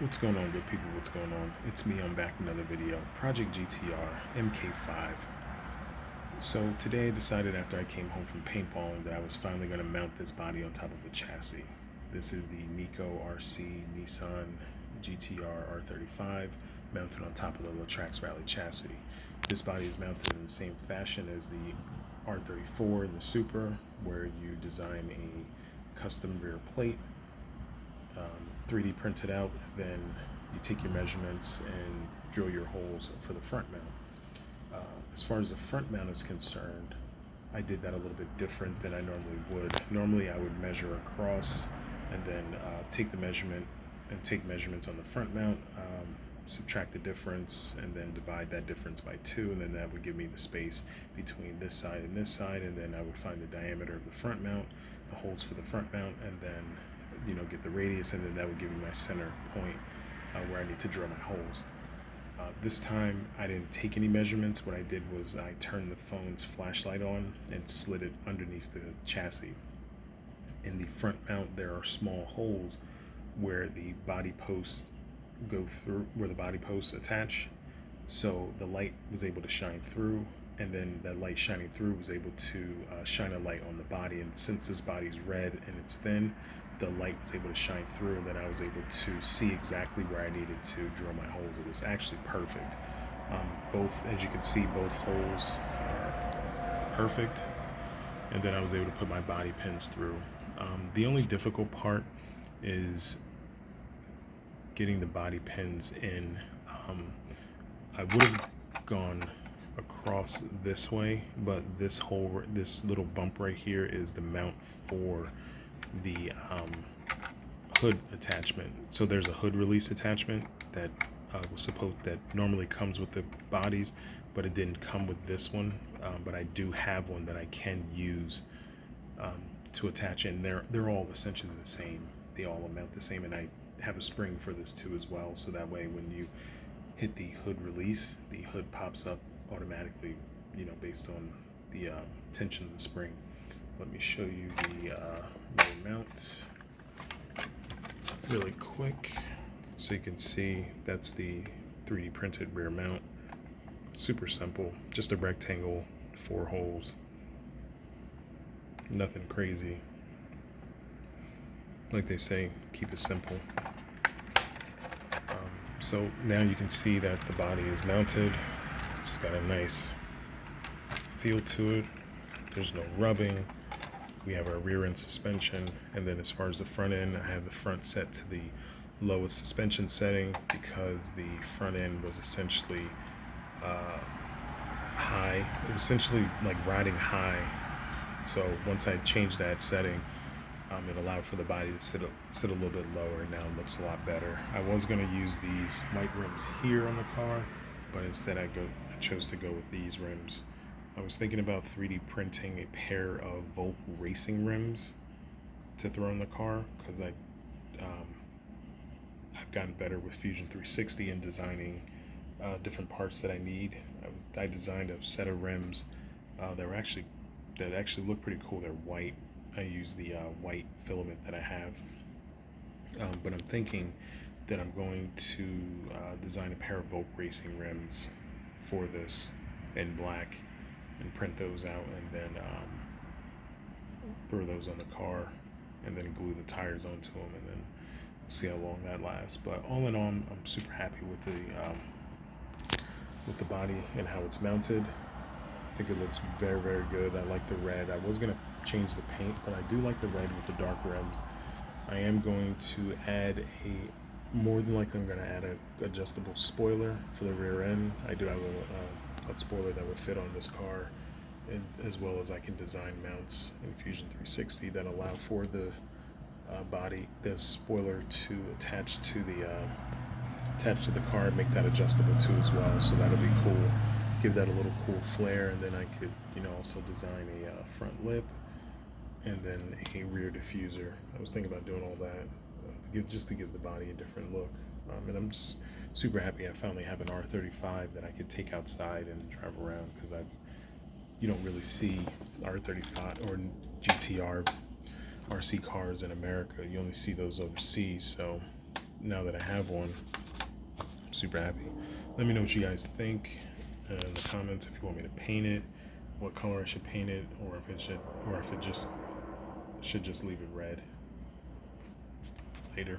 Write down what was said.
What's going on, good people? What's going on? It's me. I'm back with another video. Project GTR MK5. So today I decided after I came home from paintballing that I was finally going to mount this body on top of a chassis. This is the Nikko RC Nissan GTR R35 mounted on top of the Latrax Rally chassis. This body is mounted in the same fashion as the R34 and the Super, where you design a custom rear plate, 3D print it out, then you take your measurements and drill your holes for the front mount. As far as the front mount is concerned, I did that a little bit different than I normally would. Normally I would measure across and then take the measurement and take measurements on the front mount, subtract the difference, and then divide that difference by 2, and then that would give me the space between this side, and then I would find the diameter of the front mount, the holes for the front mount, and then get the radius, and then that would give me my center point where I need to drill my holes. This time I didn't take any measurements. What I did was I turned the phone's flashlight on and slid it underneath the chassis. In the front mount there are small holes where the body posts go through, where the body posts attach, so the light was able to shine through, and then that light shining through was able to shine a light on the body. And since this body's red and it's thin, the light was able to shine through, and then I was able to see exactly where I needed to drill my holes. It was actually perfect. As you can see, both holes are perfect, and then I was able to put my body pins through. The only difficult part is getting the body pins in. I would have gone across this way, but this little bump right here is the mount for the hood attachment. So there's a hood release attachment that that normally comes with the bodies, but it didn't come with this one. But I do have one that I can use to attach in. They're all essentially the same. They all amount the same, and I have a spring for this too as well. So that way, when you hit the hood release, the hood pops up automatically, based on the tension of the spring. Let me show you the rear mount really quick so you can see that's the 3D printed rear mount. Super simple, just a rectangle, 4 holes, nothing crazy. Like they say, keep it simple. So now you can see that the body is mounted. It's got a nice feel to it. There's no rubbing. We have our rear end suspension, and then as far as the front end, I have the front set to the lowest suspension setting because the front end was essentially high. It was essentially like riding high. So once I changed that setting, it allowed for the body to sit a little bit lower, and now it looks a lot better. I was going to use these white rims here on the car, but instead I chose to go with these rims. I was thinking about 3D printing a pair of Volk racing rims to throw in the car, because I've gotten better with Fusion 360 and designing different parts that I need. I designed a set of rims that actually look pretty cool. They're white. I use the white filament that I have, but I'm thinking that I'm going to design a pair of Volk racing rims for this in black and print those out, and then throw those on the car, and then glue the tires onto them, and then see how long that lasts. But all in all, I'm super happy with the body and how it's mounted. I think it looks very, very good. I like the red. I was gonna change the paint, but I do like the red with the dark rims. I am going to add more than likely I'm going to add a adjustable spoiler for the rear end. I do have a spoiler that would fit on this car, and as well as I can design mounts in Fusion 360 that allow for the the spoiler to attach to the car and make that adjustable too as well. So that'll be cool. Give that a little cool flair, and then I could also design a front lip and then a rear diffuser. I was thinking about doing all that just to give the body a different look. And I'm just super happy I finally have an R35 that I could take outside and drive around, because you don't really see R35 or GTR RC cars in America. You only see those overseas, so now that I have one, I'm super happy. Let me know what you guys think in the comments if you want me to paint it, what color I should paint it, or if it just should just leave it red. Later.